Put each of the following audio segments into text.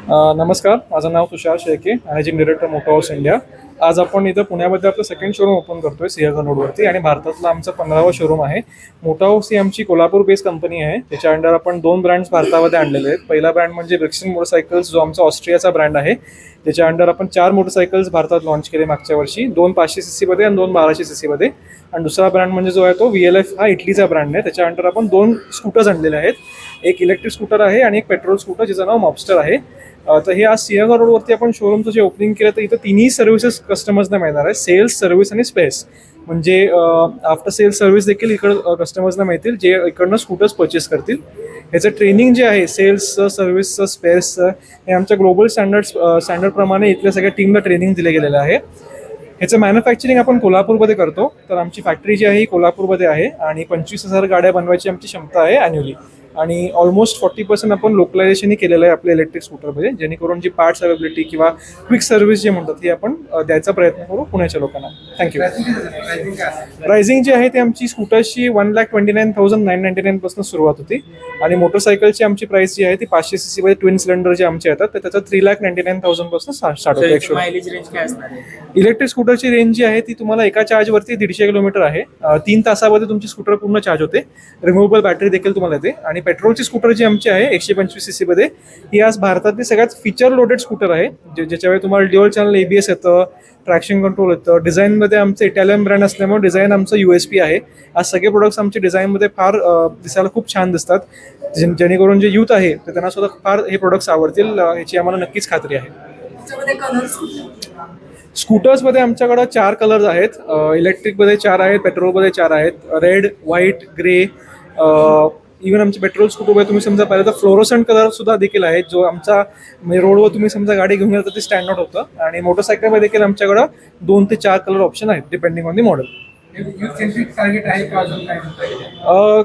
नमस्कार, माझं नाव Tushar Shelke, managing director Moto House India. आज आपण इथं पुण्यामध्ये आपलं सेकंड शोरूम ओपन करतोय सिंहगड रोडवरती आणि भारतातलं आमचं 15वं शोरूम आहे. मोटो हाऊस ही आमची कोल्हापूर बेस्ड कंपनी आहे. त्याच्या अंडर आपण 2 ब्रँड्स भारतामध्ये आणलेले आहेत. पहिला ब्रँड म्हणजे ब्रिक्सन मोटरसायकल्स, जो आमचा ऑस्ट्रियाचा ब्रँड आहे. त्याच्या अंडर आपण 4 मोटरसायकल्स भारतात लॉन्च केले मागच्या वर्षी, 2 500cc मध्ये आणि 2 1200cc मध्ये. आणि दुसरा ब्रँड म्हणजे जो आहे तो VLF, हा इटलीचा ब्रँड आहे. त्याच्या अंडर आपण 2 स्कूटर्स आणलेले आहेत. एक इलेक्ट्रिक स्कूटर आहे आणि एक पेट्रोल स्कूटर, ज्याचं नाव मॉबस्टर आहे. तर हे आज सिंहगड रोडवरती आपण शोरूमचं जे ओपनिंग केलं, तर इथं तिन्ही सर्व्हिसेस कस्टमर्सना मिळणार आहे. सेल्स, सर्व्हिस आणि स्पेअर्स. म्हणजे आफ्टर सेल्स सर्व्हिस देखील इकडं कस्टमर्सना मिळतील, जे इकडनं स्कूटर्स परचेस करतील. ह्याचं ट्रेनिंग जे आहे सेल्सचं, सर्व्हिसचं, स्पेअर्सचं, हे आमच्या ग्लोबल स्टँडर्डप्रमाणे इथल्या सगळ्या टीमला ट्रेनिंग दिलं गेलेलं आहे. ह्याचं मॅन्युफॅक्चरिंग आपण कोल्हापूरमध्ये करतो. तर आमची फॅक्टरी जी आहे ही कोल्हापूरमध्ये आहे आणि 25,000 गाड्या बनवायची आमची क्षमता आहे ॲन्युअली. आणि ऑलमोस्ट 40% आपण लोकलायझेशनही केलेलं आहे आपल्या इलेक्ट्रिक स्कूटरमध्ये, जेणेकरून जी पार्ट्स अवेलेबिलिटी किंवा क्विक सर्व्हिस जे म्हणतात ही आपण द्यायचा प्रयत्न करू पुण्याच्या लोकांना. थँक्यू. प्राइसिंग जी आहे ती आमची स्कूटर्सची 1,29,999 पासून सुरुवात होती आणि मोटरसायकलची आमची प्राइस जी आहे ती 500cc मध्ये ट्विन सिलेंडर जे आमचे येतात, तर त्याचा 3,99,000 पासून स्टार्ट होतो. इलेक्ट्रिक स्कूटरची रेंज जी आहे ती तुम्हाला एका चार्जवरती 150 किलोमीटर आहे. 3 तासामध्ये तुमची स्कूटर पूर्ण चार्ज होते. रिमुव्हेबल बॅटरी देखील तुम्हाला येते. आणि पेट्रोलची स्कूटर जी आमची आहे 125cc मध्ये, ही आज भारतातली सगळ्यात फीचर लोडेड स्कूटर आहे. ज्याच्यावेळी तुम्हाला ड्युअल चॅनल ABS येतं, ट्रॅक्शन कंट्रोल येतं. डिझाईनमध्ये आमचं इटालियन ब्रँड असल्यामुळे डिझाईन आमचं USP आहे. आज सगळे प्रोडक्ट्स आमचे डिझाईनमध्ये फार दिसायला खूप छान दिसतात, जेणेकरून जे यूथ आहे तर त्यांना सुद्धा फार हे प्रोडक्ट्स आवडतील, याची आम्हाला नक्कीच खात्री आहे. स्कूटर्समध्ये आमच्याकडं 4 कलर्स आहेत. इलेक्ट्रिकमध्ये 4 आहेत, पेट्रोलमध्ये 4 आहेत. Red, white, grey. इव्हन आमचे पेट्रोल स्कूटरमध्ये तुम्ही समजा पाहिलं तर फ्लोरोसंट कलर सुद्धा देखील आहेत, जो आमचा म्हणजे रोडवर तुम्ही समजा गाडी घेऊन गेला तर ते स्टँड आउट होतं. आणि मोटरसायकलमध्ये देखील आमच्याकडं 2 ते 4 कलर ऑप्शन आहेत, depending on the model. Target आहे का अजून काय?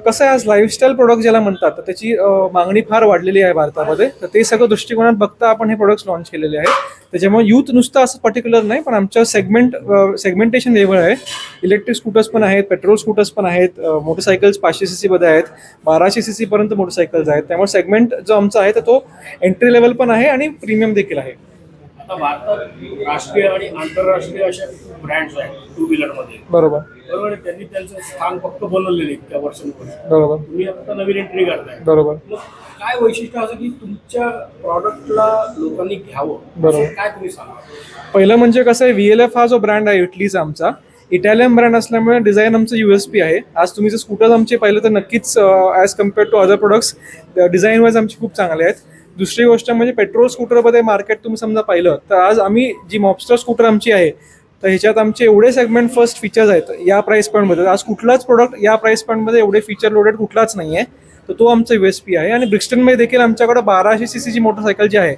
कसं आहे, आज लाईफस्टाईल प्रोडक्ट ज्याला म्हणतात तर त्याची मागणी फार वाढलेली आहे भारतामध्ये. तर ते सगळं दृष्टिकोनात बघता आपण हे प्रोडक्ट्स लॉन्च केलेले आहेत. त्याच्यामुळे यूथ नुसतं असं पर्टिक्युलर नाही, पण आमच्या सेगमेंटेशन लेवल आहे. इलेक्ट्रिक स्कूटर्स पण आहेत, पेट्रोल स्कूटर्स पण आहेत, मोटरसायकल्स 500cc मध्ये आहेत, 1200cc पर्यंत मोटरसायकल्स आहेत. त्यामुळे सेगमेंट जो आमचा आहे तर तो एंट्री लेवल पण आहे आणि प्रीमियम देखील आहे. आता भारतात राष्ट्रीय आणि आंतरराष्ट्रीय अशा ब्रँड्स आहेत टू व्हीलरमध्ये. बरोबर. त्यांनी त्यांचं स्थान फक्त बनवलेले इतक्या वर्षांपूर्वी. बरोबर. तुम्ही आता नवीन एंट्री करताय. बरोबर. मग काय वैशिष्ट्य असं की तुमच्या प्रॉडक्टला लोकांनी घ्यावं? बरोबर. काय तुम्ही सांगा? पहिलं म्हणजे कसं आहे, VLF हा जो ब्रँड आहे इटलीचा आमचा, इटालियन ब्रँड असल्यामुळे डिझाईन आमचं USP आहे. आज तुम्ही जर स्कूटर्स आमचे पाहिलं तर नक्कीच as compared to other products design wise आमचे खूप चांगले आहेत. दुसरी गोष्ट म्हणजे पेट्रोल स्कूटरमध्ये मार्केट तुम्ही समजा पाहिलं तर आज आम्ही जी मॉबस्टर स्कूटर आमची आहे, तर ह्याच्यात आमचे एवढे सेगमेंट फर्स्ट फीचर्स आहेत या प्राईस पॉईंटमध्ये. आज कुठलाच प्रोडक्ट या प्राईस पॉईंटमध्ये एवढे फीचर लोडेड कुठलाच नाही आहे. तर तो आमचा USP आहे. आणि ब्रिक्स्टनमध्ये देखील आमच्याकडं 1200cc ची मोटरसायकल जी आहे,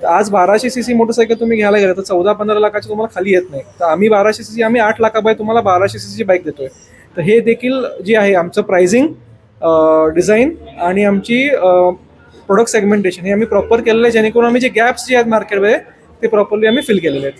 तर आज 1200cc मोटरसायकल तुम्ही घ्यायला गेला तर 14-15 लाखाची तुम्हाला खाली येत नाही. तर आम्ही 1200cc, आम्ही 8 लाखाबाई तुम्हाला 1200cc ची बाईक देतोय. तर हे देखील जे आहे आमचं प्राइसिंग, डिझाईन आणि आमची प्रोडक्ट सेगमेंटेशन हे आम्ही प्रॉपर केलेलं आहे, जेणेकरून आम्ही जे गॅप्स जे आहेत मार्केटमध्ये ते प्रॉपरली आम्ही फिल केलेले आहेत.